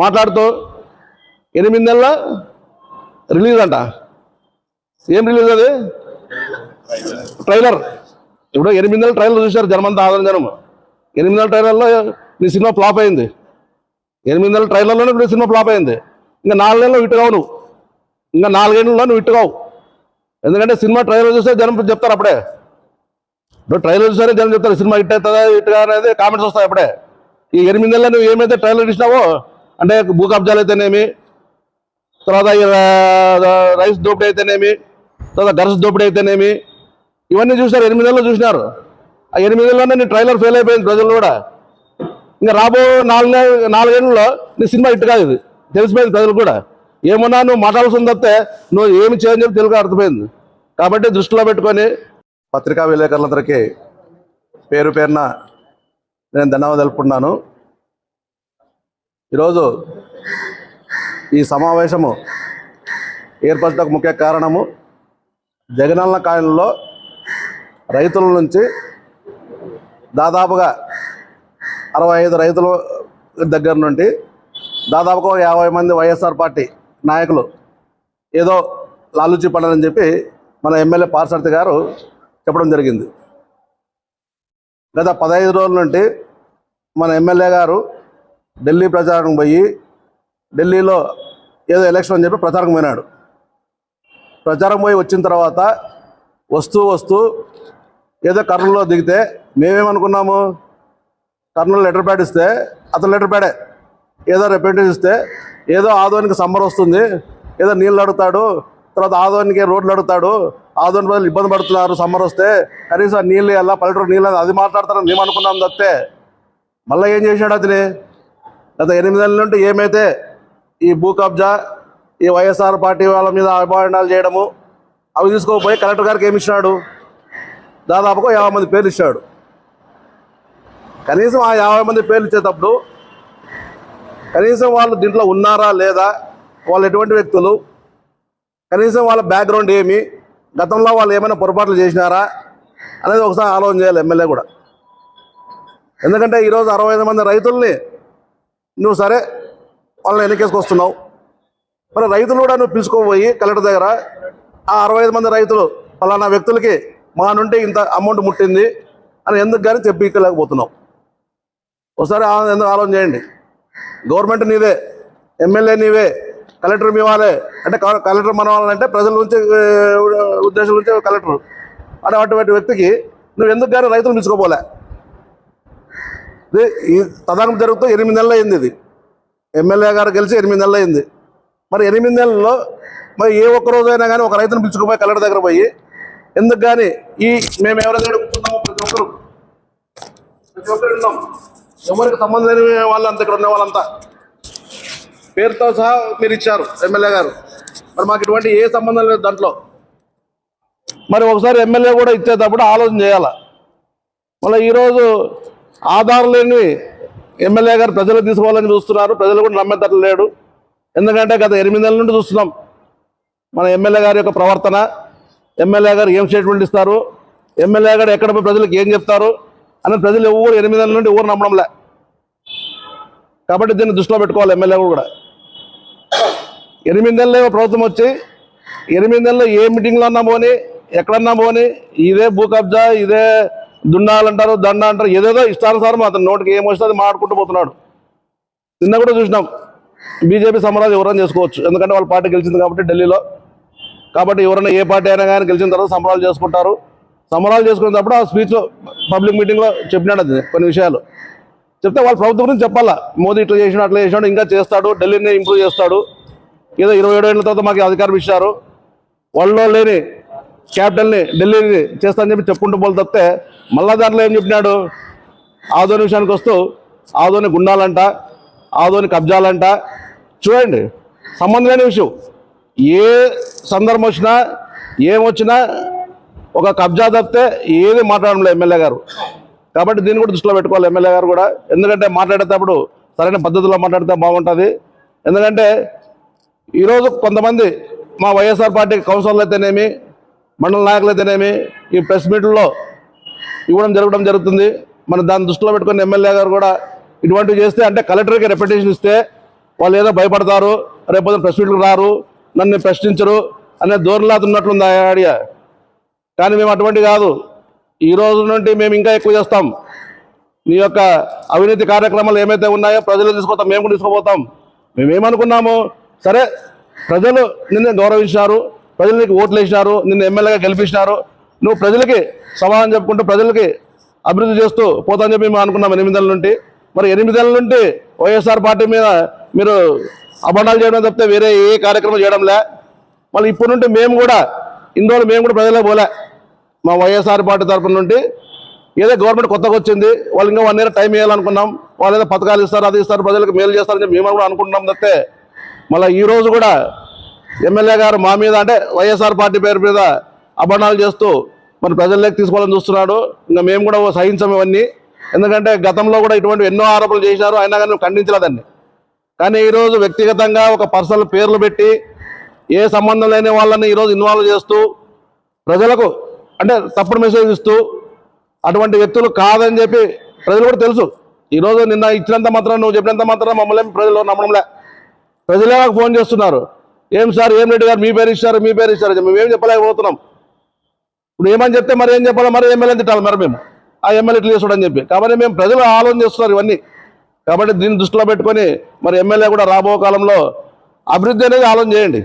మాట్లాడుతూ 8 నెలల రిలీజ్ అంట. ఏం రిలీజ్ అది? ట్రైలర్. ఇప్పుడు 8 నెలల ట్రైలర్ చూశారు జనమంతా, ఆదరణ జనం. 8 నెలల ట్రైలర్లో నీ సినిమా ఫ్లాప్ అయింది. 8 నెలల ట్రైలర్లోనే నీ సినిమా ఫ్లాప్ అయింది. ఇంకా 4 నెలలు ఇట్టుగావు నువ్వు, ఇంకా 4 ఏళ్ళలో నువ్వు ఇట్టుగావు. ఎందుకంటే సినిమా ట్రైలర్ చూస్తే జనం చెప్తారు అప్పుడే. ఇప్పుడు ట్రైలర్ చూసారే జనం చెప్తారు సినిమా ఇట్ అవుతుందా ఇట్టుగా అనేది కామెంట్స్ వస్తాయి అప్పుడే. ఈ 8 నెలలు నువ్వు ఏమైతే ట్రైలర్ ఇచ్చినావో, అంటే భూ కబ్జాలు అయితేనేమి, తర్వాత రైస్ దోపిడీ అయితేనేమి, తర్వాత గర్ల్స్ దోపిడీ అయితేనేమి, ఇవన్నీ చూసినారు. 8 నెలలు చూసినారు. ఆ 8 నెలల్లోనే నీ ట్రైలర్ ఫెయిల్ అయిపోయింది ప్రజలు కూడా. ఇంకా రాబో 4 ఏళ్ళలో నీ సినిమా ఇట్టు కాదు, ఇది తెలిసిపోయింది ప్రజలు కూడా. ఏమన్నా నువ్వు మాట్లాడాల్సింది తప్పితే నువ్వు ఏమి చేయని చెప్పి తెలుగు అర్థమైంది. కాబట్టి దృష్టిలో పెట్టుకొని పత్రికా విలేకరులందరికీ పేరు పేరున నేను ధన్యవాదాలు తెలుపుకుంటున్నాను. ఈరోజు ఈ సమావేశము ఏర్పడటకు ముఖ్య కారణము, జగనన్న కాలంలో రైతుల నుంచి దాదాపుగా 65 రైతుల దగ్గర నుండి దాదాపుగా 50 మంది వైఎస్ఆర్ పార్టీ నాయకులు ఏదో లాలూచి పడాలని చెప్పి మన ఎమ్మెల్యే పార్సారథి గారు చెప్పడం జరిగింది. గత 15 రోజుల నుండి మన ఎమ్మెల్యే గారు ఢిల్లీ ప్రచారం పోయి, ఢిల్లీలో ఏదో ఎలక్షన్ అని చెప్పి ప్రచారం పోయినాడు. ప్రచారం పోయి వచ్చిన తర్వాత వస్తూ ఏదో కర్నూలులో దిగితే మేమేమనుకున్నాము, కర్నూలు లెటర్ ప్యాడ్ ఇస్తే అతను లెటర్ ప్యాడే, ఏదో రిప్రజెంటేటివ్ ఇస్తే ఏదో ఆదోనికి సమ్మర్ వస్తుంది, ఏదో నీళ్ళు అడుగుతాడు, తర్వాత ఆదోనికి రోడ్లు అడుగుతాడు, ఆదోని ప్రజలు ఇబ్బంది పడుతున్నారు సమ్మర్ వస్తే, కనీసం నీళ్ళు ఎలా పల్లెటూరు నీళ్ళు అది మాట్లాడతారని మేము అనుకున్నాం తప్పితే మళ్ళీ ఏం చేశాడు అతని? గత 8 నెలల నుండి ఏమైతే ఈ భూ కబ్జా, ఈ వైఎస్ఆర్ పార్టీ వాళ్ళ మీద అభిమానాలు చేయడము, అవి తీసుకోపోయి కలెక్టర్ గారికి ఏమి ఇచ్చినాడు? దాదాపుగా 50 మంది పేర్లు ఇచ్చాడు. కనీసం ఆ 50 మంది పేర్లు ఇచ్చేటప్పుడు కనీసం వాళ్ళు దీంట్లో ఉన్నారా లేదా, వాళ్ళు ఎటువంటి వ్యక్తులు, కనీసం వాళ్ళ బ్యాక్గ్రౌండ్ ఏమి, గతంలో వాళ్ళు ఏమైనా పొరపాట్లు చేసినారా అనేది ఒకసారి ఆలోచన చేయాలి ఎమ్మెల్యే కూడా. ఎందుకంటే ఈరోజు 65 మంది రైతుల్ని నువ్వు సరే వాళ్ళని ఎన్నికేసుకొస్తున్నావు, మరి రైతులు కూడా నువ్వు పిలుచుకోపోయి కలెక్టర్ దగ్గర ఆ 65 మంది రైతులు ఫలానా వ్యక్తులకి మా నుండి ఇంత అమౌంట్ ముట్టింది అని ఎందుకు కానీ చెప్పలేకపోతున్నావు. ఒకసారి ఎందుకు ఆలోచన చేయండి. గవర్నమెంట్ నీదే, ఎమ్మెల్యే నీవే, కలెక్టర్ మీ వాళ్ళే. అంటే కలెక్టర్ మన వాళ్ళంటే ప్రజల నుంచి ఉద్దేశం నుంచి కలెక్టర్ అంటే అటువంటి వ్యక్తికి నువ్వు ఎందుకు కానీ రైతులు పిలుచుకోపోలే? ఇది ఈ తదానం జరుగుతూ 8 నెలలు అయింది. ఇది ఎమ్మెల్యే గారు గెలిచి 8 నెలలు అయింది. మరి 8 నెలల్లో మరి ఏ ఒక్క రోజైనా కానీ ఒక రైతును పిలుచుకుపోయి కలెక్టర్ దగ్గర పోయి ఎందుకు కానీ మేము ఎవరైనా కూర్చున్నామో ప్రతి ఒక్కరు ఉన్నాం, ఎవరికి సంబంధం లేని వాళ్ళంతా ఇక్కడ ఉన్న వాళ్ళంతా పేరుతో సహా మీరు ఇచ్చారు ఎమ్మెల్యే గారు. మరి మాకు ఇటువంటి ఏ సంబంధం లేదు దాంట్లో. మరి ఒకసారి ఎమ్మెల్యే కూడా ఇచ్చేటప్పుడు ఆలోచన చేయాలి. మళ్ళీ ఈరోజు ఆధారం లేని ఎమ్మెల్యే గారు ప్రజలు తీసుకోవాలని చూస్తున్నారు. ప్రజలు కూడా నమ్మేటట్లు లేడు. ఎందుకంటే గత 8 నెలల నుండి చూస్తున్నాం మన ఎమ్మెల్యే గారి యొక్క ప్రవర్తన, ఎమ్మెల్యే గారు ఏం స్టేట్మెంట్ ఇస్తారు, ఎమ్మెల్యే గారు ఎక్కడ ప్రజలకు ఏం చెప్తారు అని ప్రజలు ఎవరు 8 నెలల నుండి ఎవరు నమ్మడంలే. కాబట్టి దీన్ని దృష్టిలో పెట్టుకోవాలి ఎమ్మెల్యే కూడా. 8 నెలలు ప్రభుత్వం వచ్చి 8 నెలలు ఏ మీటింగ్లో అన్నా పోని, ఎక్కడన్నా పోని ఇదే భూ కబ్జా, ఇదే దుండాలంటారు, దండ అంటారు, ఏదేదో ఇష్టానుసారం అతను నోటికి ఏమొస్తే అది మాట్లాడుకుంటూ పోతున్నాడు. నిన్న కూడా చూసినాం బీజేపీ సమరాలు ఎవరైనా చేసుకోవచ్చు, ఎందుకంటే వాళ్ళ పార్టీ గెలిచింది కాబట్టి ఢిల్లీలో. కాబట్టి ఎవరైనా ఏ పార్టీ అయినా కానీ గెలిచిన తర్వాత సమరాలు చేసుకుంటారు. సమరాలు చేసుకునేటప్పుడు ఆ స్పీచ్లో పబ్లిక్ మీటింగ్లో చెప్పినాడు అది కొన్ని విషయాలు. చెప్తే వాళ్ళ ప్రభుత్వం గురించి చెప్పాలా, మోదీ ఇట్లా చేసినాడు అట్లా చేసినాడు, ఇంకా చేస్తాడు, ఢిల్లీని ఇంప్రూవ్ చేస్తాడు, ఏదో 27 ఏళ్ళ తర్వాత మాకు అధికారం ఇచ్చారు, వాళ్ళలో లేని క్యాపిటల్ని ఢిల్లీని చేస్తానని చెప్పి చెప్పుకుంటూ పోలు తప్పితే మళ్ళా దాంట్లో ఏం చెప్పినాడు? ఆదోని విషయానికి వస్తూ ఆదోని గుండాలంట, ఆదోని కబ్జాలంట. చూడండి, సంబంధం లేని విషయం. ఏ సందర్భం వచ్చినా ఏమొచ్చినా ఒక కబ్జా తప్పితే ఏది మాట్లాడలేదు ఎమ్మెల్యే గారు. కాబట్టి దీన్ని కూడా దృష్టిలో పెట్టుకోవాలి ఎమ్మెల్యే గారు కూడా. ఎందుకంటే మాట్లాడేటప్పుడు సరైన పద్ధతిలో మాట్లాడితే బాగుంటుంది. ఎందుకంటే ఈరోజు కొంతమంది మా వైఎస్ఆర్ పార్టీ కౌన్సిలర్లు అయితేనేమి, మండల నాయకులు అయితేనేమి ఈ ప్రెస్ మీట్లో జరగడం జరుగుతుంది. మన దాన్ని దృష్టిలో పెట్టుకుని ఎమ్మెల్యే గారు కూడా ఇటువంటివి చేస్తే, అంటే కలెక్టర్కి రిప్రజెంటేషన్ ఇస్తే వాళ్ళు ఏదో భయపడతారు, రేపు ప్రెస్ మీట్లకు రారు, నన్ను ప్రశ్నించరు అనే ధోరణిలాగా ఉన్నట్లుంది ఆ ఐడియా. కానీ మేము అటువంటి కాదు. ఈ రోజు నుండి మేము ఇంకా ఎక్కువ చేస్తాం. నీ యొక్క అవినీతి కార్యక్రమాలు ఏమైతే ఉన్నాయో ప్రజలు తీసుకుపోతాం, మేము కూడా తీసుకుపోతాం. మేమేమనుకున్నాము, సరే ప్రజలు నిన్ను గౌరవించినారు, ప్రజలు నీకు ఓట్లు వేసినారు, నిన్ను ఎమ్మెల్యేగా గెలిపించినారు, నువ్వు ప్రజలకి సమాధానం చెప్పుకుంటూ ప్రజలకి అభివృద్ధి చేస్తూ పోతాని చెప్పి మేము అనుకున్నాం 8 ఏళ్ళ నుండి. మరి 8 ఏళ్ళ నుండి వైఎస్ఆర్ పార్టీ మీద మీరు అభండాలు చేయడం తప్పితే వేరే ఏ కార్యక్రమం చేయడంలే. మళ్ళీ ఇప్పటి నుండి మేము కూడా ఇందులో మేము కూడా ప్రజలే పోలే. మా వైఎస్ఆర్ పార్టీ తరఫున నుండి ఏదో గవర్నమెంట్ కొత్తగా వచ్చింది, వాళ్ళు ఇంకా 1 ఇయర్ టైం ఇవ్వాలనుకున్నాం, వాళ్ళు ఏదో పథకాలు ఇస్తారు, అది ఇస్తారు, ప్రజలకు మేలు చేస్తారని చెప్పి మేము కూడా అనుకుంటున్నాం తప్పితే మళ్ళీ ఈరోజు కూడా ఎమ్మెల్యే గారు మా మీద అంటే వైఎస్ఆర్ పార్టీ పేరు మీద అభండాలు చేస్తూ మరి ప్రజల్లోకి తీసుకోవాలని చూస్తున్నాడు. ఇంకా మేము కూడా సహించాము ఇవన్నీ. ఎందుకంటే గతంలో కూడా ఇటువంటి ఎన్నో ఆరోపణలు చేశారు, అయినా కానీ మేము ఖండించలేదండి. కానీ ఈరోజు వ్యక్తిగతంగా ఒక పర్సనల్ పేర్లు పెట్టి ఏ సంబంధం లేని వాళ్ళని ఈరోజు ఇన్వాల్వ్ చేస్తూ ప్రజలకు అంటే తప్పుడు మెసేజ్ ఇస్తూ అటువంటి వ్యక్తులు కాదని చెప్పి ప్రజలు కూడా తెలుసు. ఈరోజు నిన్న ఇచ్చినంత మాత్రం నువ్వు చెప్పినంత మాత్రం మమ్మల్ని ప్రజలు నమ్మడంలే. ప్రజలే నాకు ఫోన్ చేస్తున్నారు, ఏం సార్ ఏం రెడ్డి గారు మీ పేరు ఇచ్చారు మేమేం చెప్పలేకపోతున్నాం. ఇప్పుడు ఏమని చెప్తే మరి ఏం చెప్పాలి, మరి ఎమ్మెల్యే తిట్టాలి మరి మేము ఆ ఎమ్మెల్యే ఇట్లా చేస్తాడని చెప్పి. కాబట్టి మేము ప్రజలు ఆలోచన చేస్తున్నారు ఇవన్నీ. కాబట్టి దీన్ని దృష్టిలో పెట్టుకొని మరి ఎమ్మెల్యే కూడా రాబో కాలంలో అభివృద్ధి అనేది ఆలోచన చేయండి.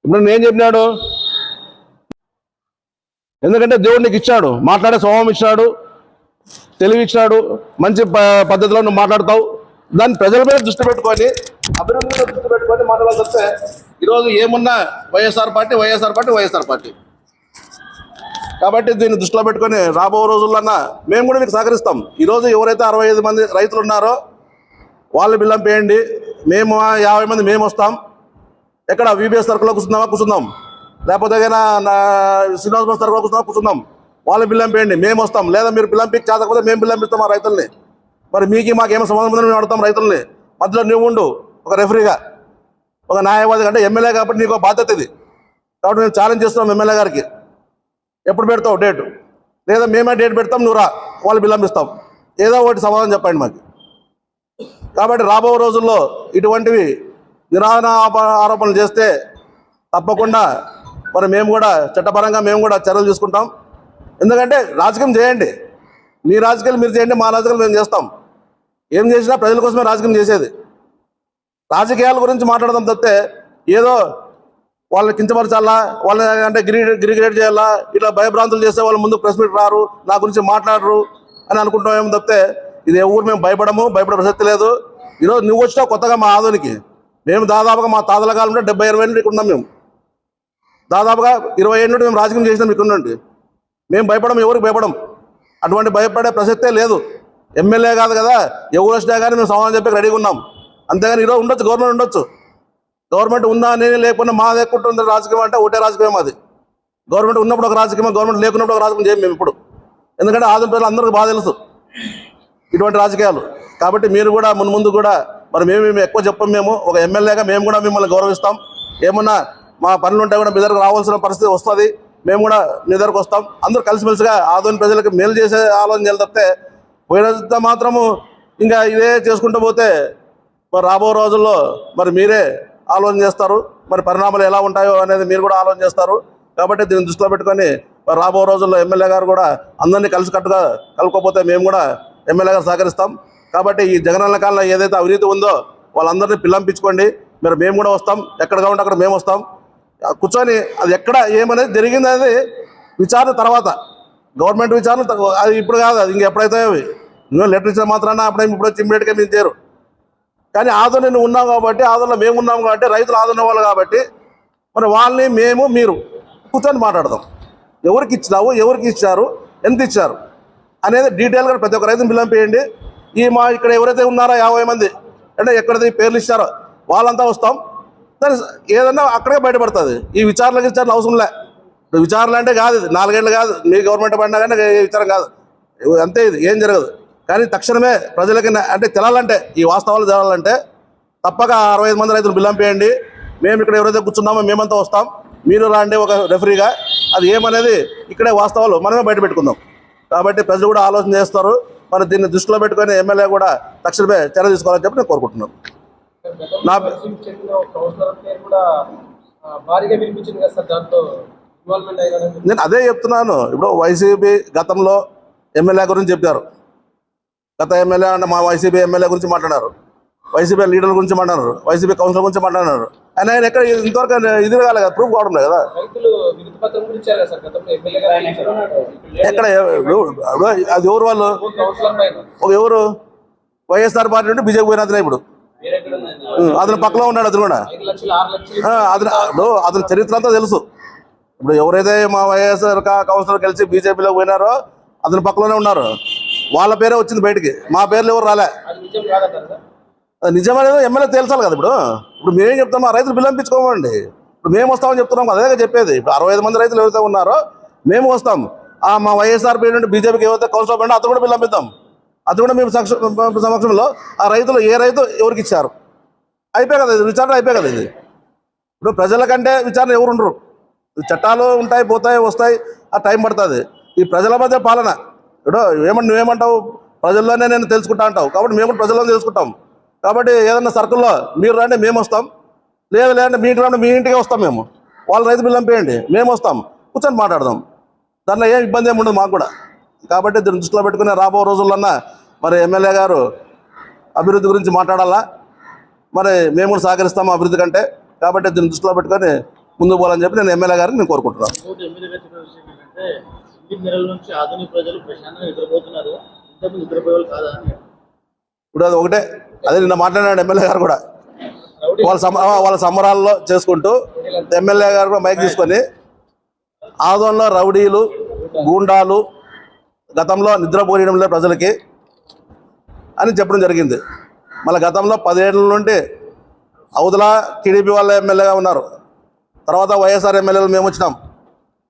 ఇప్పుడు నేను చెప్పినాడు, ఎందుకంటే దేవుడు నీకు ఇచ్చాడు, మాట్లాడే స్వభావం ఇచ్చాడు, తెలివి ఇచ్చాడు, మంచి పద్ధతిలో నువ్వు మాట్లాడతావు. దాన్ని ప్రజల మీద దృష్టి పెట్టుకొని అభివృద్ధి మీద దృష్టి పెట్టుకొని మాట్లాడాల్సి వస్తే ఈరోజు ఏమున్నా వైఎస్ఆర్ పార్టీ. కాబట్టి దీన్ని దృష్టిలో పెట్టుకొని రాబో రోజుల్లోన్నా మేము కూడా మీకు సహకరిస్తాం. ఈరోజు ఎవరైతే 65 మంది రైతులు ఉన్నారో వాళ్ళు బిల్లం పేయండి, మేము 50 మంది మేము వస్తాం. ఎక్కడ VBS సర్కిల్లో కూర్చుందాం, లేకపోతే శ్రీనివాస సర్కిల్లో కూర్చుందాం. వాళ్ళు బిల్లం పేయండి, మేము వస్తాం. లేదా మీరు బిల్లం పీకి చేతకపోతే మేము బిల్లం ఇస్తాం ఆ రైతుల్ని. మరి మాకేమో సంబంధం ఉందని మేము అడుగుతాం రైతుల్ని. మధ్యలో నువ్వు ఉండు ఒక రెఫరీగా, ఒక న్యాయవాది. అంటే ఎమ్మెల్యే కాబట్టి నీకు బాధ్యత ఇది. కాబట్టి మేము ఛాలెంజ్ చేస్తున్నాం ఎమ్మెల్యే గారికి, ఎప్పుడు పెడతావు డేటు, లేదా మేమే డేట్ పెడతాం, నువ్వు రా, వాళ్ళు బిల్లం ఇస్తాం. ఏదో ఒకటి సమాధానం చెప్పండి మాకు. కాబట్టి రాబో రోజుల్లో ఇటువంటివి నిరాధన ఆరోపణలు చేస్తే తప్పకుండా మరి మేము కూడా చట్టపరంగా మేము కూడా చర్యలు తీసుకుంటాం. ఎందుకంటే రాజకీయం చేయండి, మీ రాజకీయాలు మీరు చేయండి, మా రాజకీయాలు మేము చేస్తాం. ఏం చేసినా ప్రజల కోసమే రాజకీయం చేసేది. రాజకీయాల గురించి మాట్లాడదాం తప్పితే ఏదో వాళ్ళని కించపరచాలా, వాళ్ళని అంటే గిరిగ్రేడ్ చేయాలా, ఇట్లా భయభ్రాంతులు చేస్తే వాళ్ళు ముందు ప్రెస్ మీట్ రారు, నా గురించి మాట్లాడరు అని అనుకుంటామేమో తప్పితే ఇది ఊరు మేము భయపడే ప్రసక్తి లేదు. ఈరోజు నువ్వు వచ్చినావు కొత్తగా మా ఆదోనికి. మేము దాదాపుగా మా తాతల కాలంలో 70-80 ఏళ్ళు ఇక్కడ ఉన్నాం. మేము దాదాపుగా 20 ఏళ్ళు మేము రాజకీయం చేసినాం ఇక్కడ నుండి. మేము ఎవరికి భయపడం, అటువంటి భయపడే ప్రసక్తే లేదు. ఎమ్మెల్యే కాదు కదా, ఎవరు వచ్చినా కానీ మేము సమాధానం చెప్పి రెడీగా ఉన్నాం. అంతేగాని ఈరోజు ఉండొచ్చు, గవర్నమెంట్ ఉండొచ్చు, గవర్నమెంట్ ఉందా నేను లేకుండా మా లేకుంటుంది రాజకీయం అంటే ఒకటే రాజకీయం. అది గవర్నమెంట్ ఉన్నప్పుడు ఒక రాజకీయం, గవర్నమెంట్ లేకున్నప్పుడు ఒక రాజకీయం చేయం మేము ఇప్పుడు. ఎందుకంటే ఆదిమ ప్రజలు అందరికీ బాగా తెలుసు ఇటువంటి రాజకీయాలు. కాబట్టి మీరు కూడా ముందు కూడా మరి మేము ఎక్కువ చెప్పం. మేము ఒక ఎమ్మెల్యేగా మేము కూడా మిమ్మల్ని గౌరవిస్తాం. ఏమన్నా మా పనులు ఉంటే కూడా మీ దగ్గరకు రావాల్సిన పరిస్థితి వస్తుంది, మేము కూడా మీ దగ్గరకు వస్తాం. అందరూ కలిసిమెలిసిగా ఆదోని ప్రజలకు మేలు చేసే ఆలోచన చేయాలి తప్పితే పోయినంత మాత్రము ఇంకా ఇదే చేసుకుంటూ పోతే మరి రాబో రోజుల్లో మరి మీరే ఆలోచన చేస్తారు. మరి పరిణామాలు ఎలా ఉంటాయో అనేది మీరు కూడా ఆలోచన చేస్తారు. కాబట్టి దీన్ని దృష్టిలో పెట్టుకొని మరి రాబో రోజుల్లో ఎమ్మెల్యే గారు కూడా అందరినీ కలిసికట్టుగా కలుపుకోపోతే మేము కూడా ఎమ్మెల్యే గారు సహకరిస్తాం. కాబట్టి ఈ జగనన్న కాలంలో ఏదైతే అవినీతి ఉందో వాళ్ళందరినీ పిల్లంపించుకోండి. మరి మేము కూడా వస్తాం, ఎక్కడ కావాలంటే అక్కడ మేము వస్తాం. కూర్చొని అది ఎక్కడ ఏమనేది జరిగింది అనేది విచారణ తర్వాత, గవర్నమెంట్ విచారణ అది ఇప్పుడు కాదు, అది ఇంకెప్పుడైతే నువ్వు లెటర్ ఇచ్చిన మాత్రాన ఇప్పుడు వచ్చి ఇమ్మీడియట్గా మీరు చేరు. కానీ ఆదోని నువ్వు ఉన్నాం కాబట్టి, ఆదోనిలో మేము ఉన్నాం కాబట్టి, రైతులు ఆదోని వాళ్ళు కాబట్టి మరి వాళ్ళని మీరు కూర్చొని మాట్లాడదాం. ఎవరికి ఇచ్చినావు, ఎవరికి ఇచ్చారు, ఎంత ఇచ్చారు అనేది డీటెయిల్గా ప్రతి ఒక్క రైతుని పిల్లంపేయండి. మా ఇక్కడ ఎవరైతే ఉన్నారో 50 మంది అంటే ఎక్కడైతే పేర్లు ఇచ్చారో వాళ్ళంతా వస్తాం. దాని ఏదన్నా అక్కడే బయటపడుతుంది. ఈ విచారణకి అవసరం లే. విచారణ అంటే కాదు, ఇది 4 ఏళ్ళు కాదు, మీ గవర్నమెంట్ పడినా కానీ విచారం కాదు, అంతే. ఇది ఏం జరగదు. కానీ తక్షణమే ప్రజలకి అంటే తెలాలంటే, ఈ వాస్తవాలు తెలాలంటే తప్పక 65 మంది రైతులు బిల్లంపేయండి. మేము ఇక్కడ ఎవరైతే కూర్చున్నామో మేమంతా వస్తాం, మీరు రాండి ఒక రెఫరీగా. అది ఏమనేది ఇక్కడే వాస్తవాలు మనమే బయట పెట్టుకుందాం. కాబట్టి ప్రజలు కూడా ఆలోచన చేస్తారు. మరి దీన్ని దృష్టిలో పెట్టుకొని ఎమ్మెల్యే కూడా తక్షణమే చర్య తీసుకోవాలని చెప్పి నేను కోరుకుంటున్నాను. నా నేను అదే చెప్తున్నాను. ఇప్పుడు వైసీపీ గతంలో ఎమ్మెల్యే గురించి చెప్పారు. గత ఎమ్మెల్యే అంటే మా వైసీపీ ఎమ్మెల్యే గురించి మాట్లాడారు, వైసీపీ లీడర్ల గురించి మాట్లాడారు, వైసీపీ కౌన్సిలర్ గురించి మాట్లాడారు. ఆయన ఎక్కడ ఇంతవరకు ఇది కాలేదు కదా, ప్రూఫ్ కావడం లేదు కదా. ఎక్కడ అది ఎవరు వాళ్ళు? ఎవరు వైఎస్ఆర్ పార్టీ నుండి బీజేపీ పోయిన అతనే ఇప్పుడు అతను పక్కలో ఉన్నాడు. అతను కూడా అతని చరిత్ర అంతా తెలుసు. ఇప్పుడు ఎవరైతే మా వైఎస్ఆర్ కౌన్సిలర్ కలిసి బీజేపీలో పోయినారో అతని పక్కలోనే ఉన్నారు. వాళ్ళ పేరే వచ్చింది బయటికి, మా పేర్లు ఎవరు రాలే. నిజమనేది ఎమ్మెల్యే తేల్చాలి కదా. ఇప్పుడు మేమేం చెప్తాం, ఆ రైతులు బిల్లు పంపించుకోమండి. ఇప్పుడు మేము వస్తామని చెప్తున్నాం, అదే చెప్పేది. ఇప్పుడు 65 మంది రైతులు ఎవరైతే ఉన్నారో మేము వస్తాం. మా వైఎస్ఆర్ పీ నుండి బీజేపీకి ఎవరైతే కౌన్సిలర్ పడినా అతను కూడా బిల్లు పంపిద్దాం. అది కూడా మేము సమక్షంలో ఆ రైతులు ఏ రైతు ఎవరికి ఇచ్చారు అయిపోయి కదా, ఇది విచారణ అయిపోయి కదా. ఇది ఇప్పుడు ప్రజల కంటే విచారణ ఎవరు ఉండరు. చట్టాలు ఉంటాయి, పోతాయి, వస్తాయి, ఆ టైం పడుతుంది. ఈ ప్రజల మధ్య పాలన. ఇప్పుడు నువ్వేమంటావు, ప్రజల్లోనే నేను తెలుసుకుంటా అంటావు. కాబట్టి మేము కూడా ప్రజల్లోనే తెలుసుకుంటాం. కాబట్టి ఏదన్నా సర్కిల్లో మీరు రండి మేము వస్తాం, లేదంటే మీ ఇంటికి రండి మీ ఇంటికి వస్తాం. మేము వాళ్ళ రైతు బిల్లు పంపేయండి, మేము వస్తాం, కూర్చొని మాట్లాడదాం. దాంట్లో ఏం ఇబ్బంది ఏమి ఉండదు మాకు కూడా. కాబట్టి దీన్ని దృష్టిలో పెట్టుకుని రాబో రోజుల్లోన్నా మరి ఎమ్మెల్యే గారు అభివృద్ధి గురించి మాట్లాడాలా. మరి మేము కూడా సహకరిస్తాము అభివృద్ధి కంటే. కాబట్టి దీన్ని దృష్టిలో పెట్టుకొని ముందుకు పోవాలని చెప్పి నేను ఎమ్మెల్యే గారిని నేను కోరుకుంటున్నాను. ఇప్పుడు అది ఒకటే, అదే నిన్న మాట్లాడినాడు ఎమ్మెల్యే గారు కూడా. వాళ్ళ సంబరాల్లో చేసుకుంటూ ఎమ్మెల్యే గారు కూడా మైక్ తీసుకొని ఆదోన్లో రౌడీలు, గూండాలు గతంలో నిద్రపోయడంలో ప్రజలకి అని చెప్పడం జరిగింది. మళ్ళీ గతంలో 10 ఏళ్ళ నుండి అవతల టీడీపీ వాళ్ళ ఎమ్మెల్యేగా ఉన్నారు, తర్వాత వైఎస్ఆర్ ఎమ్మెల్యేలు మేము వచ్చినాం.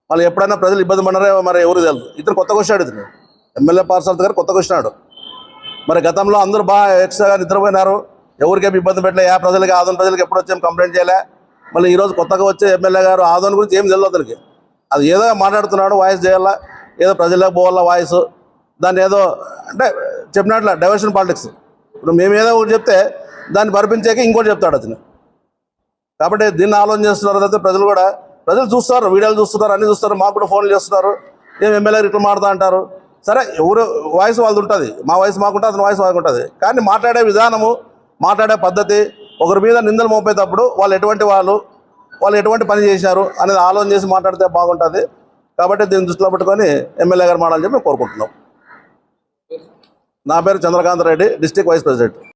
మళ్ళీ ఎప్పుడైనా ప్రజలు ఇబ్బంది పడినారో మరి ఎవరు తెలియదు. ఇతను కొత్తగా వచ్చాడు, ఇతను ఎమ్మెల్యే పార్సార్థ్ గారు కొత్తగా వచ్చినాడు. మరి గతంలో అందరూ బాగా ఎక్స్ట్రాగా నిద్రపోయినారు, ఎవరికేమి ఇబ్బంది పెట్టలే. ప్రజలకి ఆదోన్ ప్రజలకి ఎప్పుడు వచ్చాం కంప్లైంట్ చేయలే. మళ్ళీ ఈరోజు కొత్తగా వచ్చే ఎమ్మెల్యే గారు ఆదోన్ గురించి ఏం తెలియదు అతనికి. అది ఏదో మాట్లాడుతున్నాడు, వాయిస్ చేయాలా, ఏదో ప్రజలకు పోవాలా వాయిస్, దాన్ని ఏదో అంటే చెప్పినట్ల డైవర్షన్ పాలిటిక్స్. ఇప్పుడు మేము ఏదో ఒకటి చెప్తే దాన్ని పరిపించాక ఇంకోటి చెప్తాడు అతను. కాబట్టి దీన్ని ఆలోచన చేస్తున్నారు. అయితే ప్రజలు చూస్తారు, వీడియోలు చూస్తున్నారు, అన్నీ చూస్తారు, మాకు కూడా ఫోన్లు చేస్తున్నారు. ఏం ఎమ్మెల్యే ఇట్లా మాడుతూ అంటారు. సరే, ఎవరు వాయిస్ వాళ్ళది ఉంటుంది, మా వాయిస్ మాకుంటుంది, అతని వాయిస్ వాళ్ళకు ఉంటుంది. కానీ మాట్లాడే విధానము, మాట్లాడే పద్ధతి, ఒకరి మీద నిందలు మోపేటప్పుడు వాళ్ళు ఎటువంటి పని చేశారు అనేది ఆలోచన చేసి మాట్లాడితే బాగుంటుంది. కాబట్టి దీన్ని దృష్టిలో పెట్టుకొని ఎమ్మెల్యే గారు మాడాలని చెప్పి కోరుకుంటున్నాం. నా పేరు Chandrakant Reddy, district vice president.